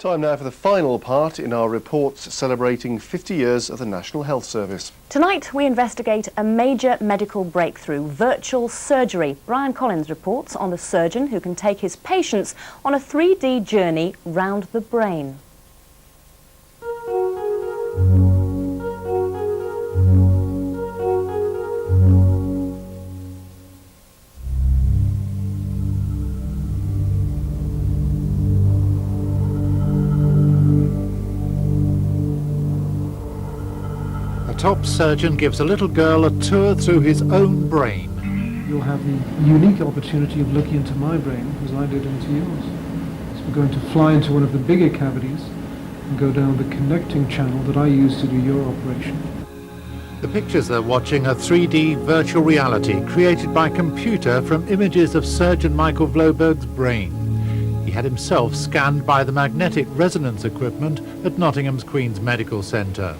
Time now for the final part in our reports celebrating 50 years of the National Health Service. Tonight we investigate a major medical breakthrough, virtual surgery. Brian Collins reports on the surgeon who can take his patients on a 3D journey round the brain. Top surgeon gives a little girl a tour through his own brain. You'll have the unique opportunity of looking into my brain as I did into yours. So we're going to fly into one of the bigger cavities and go down the connecting channel that I used to do your operation. The pictures they're watching are 3D virtual reality created by computer from images of surgeon Michael Vloberg's brain. He had himself scanned by the magnetic resonance equipment at Nottingham's Queen's Medical Centre.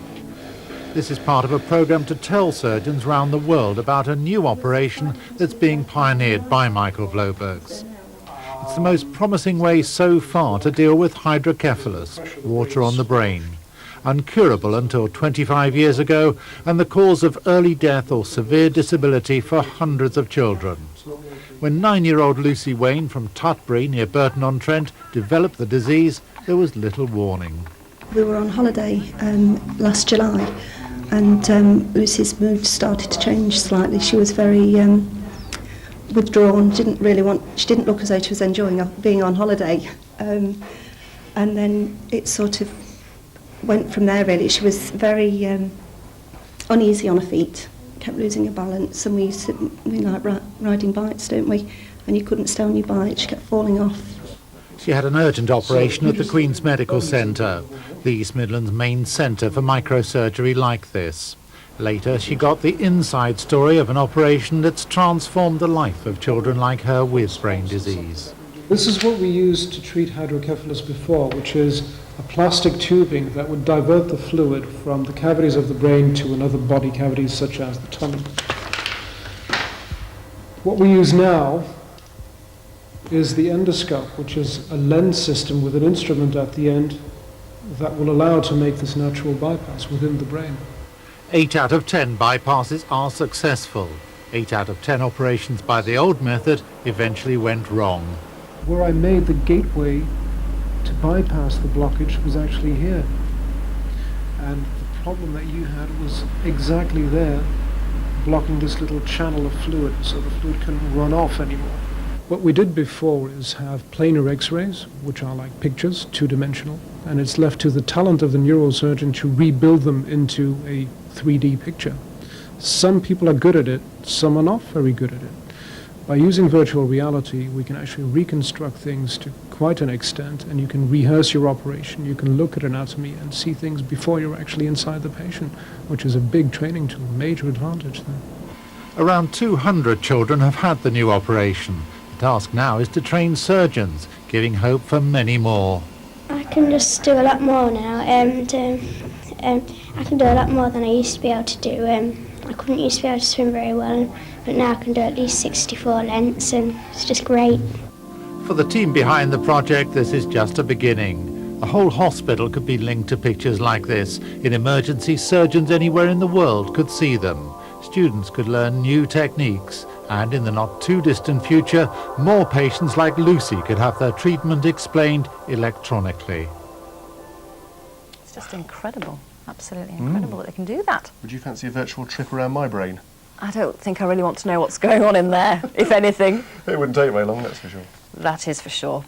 This is part of a programme to tell surgeons around the world about a new operation that's being pioneered by Michael Vlobergs. It's the most promising way so far to deal with hydrocephalus, water on the brain. Uncurable until 25 years ago and the cause of early death or severe disability for hundreds of children. When 9-year-old Lucy Wayne from Tutbury near Burton-on-Trent developed the disease, there was little warning. We were on holiday last July, and Lucy's mood started to change slightly. She was very withdrawn, she didn't look as though she was enjoying being on holiday. And then it sort of went from there really. She was very uneasy on her feet, kept losing her balance, and we like riding bikes, don't we? And you couldn't stay on your bike, she kept falling off. She had an urgent operation at the Queen's Medical Centre, the East Midlands main centre for microsurgery like this. Later, she got the inside story of an operation that's transformed the life of children like her with brain disease. This is what we used to treat hydrocephalus before, which is a plastic tubing that would divert the fluid from the cavities of the brain to another body cavities such as the tummy. What we use now is the endoscope, which is a lens system with an instrument at the end that will allow to make this natural bypass within the brain. 8 out of 10 bypasses are successful. 8 out of 10 operations by the old method eventually went wrong. Where I made the gateway to bypass the blockage was actually here. And the problem that you had was exactly there, blocking this little channel of fluid, so the fluid couldn't run off anymore. What we did before is have planar x-rays, which are like pictures, two-dimensional, and it's left to the talent of the neurosurgeon to rebuild them into a 3D picture. Some people are good at it, some are not very good at it. By using virtual reality, we can actually reconstruct things to quite an extent, and you can rehearse your operation, you can look at anatomy and see things before you're actually inside the patient, which is a big training tool, major advantage there. Around 200 children have had the new operation. The task now is to train surgeons, giving hope for many more. I can just do a lot more now, and I can do a lot more than I used to be able to do. I couldn't used to be able to swim very well, but now I can do at least 64 lengths, and it's just great. For the team behind the project, this is just a beginning. A whole hospital could be linked to pictures like this. In emergency, surgeons anywhere in the world could see them. Students could learn new techniques, and in the not-too-distant future, more patients like Lucy could have their treatment explained electronically. It's just incredible, absolutely incredible that they can do that. Would you fancy a virtual trip around my brain? I don't think I really want to know what's going on in there, if anything. It wouldn't take very long, that's for sure. That is for sure.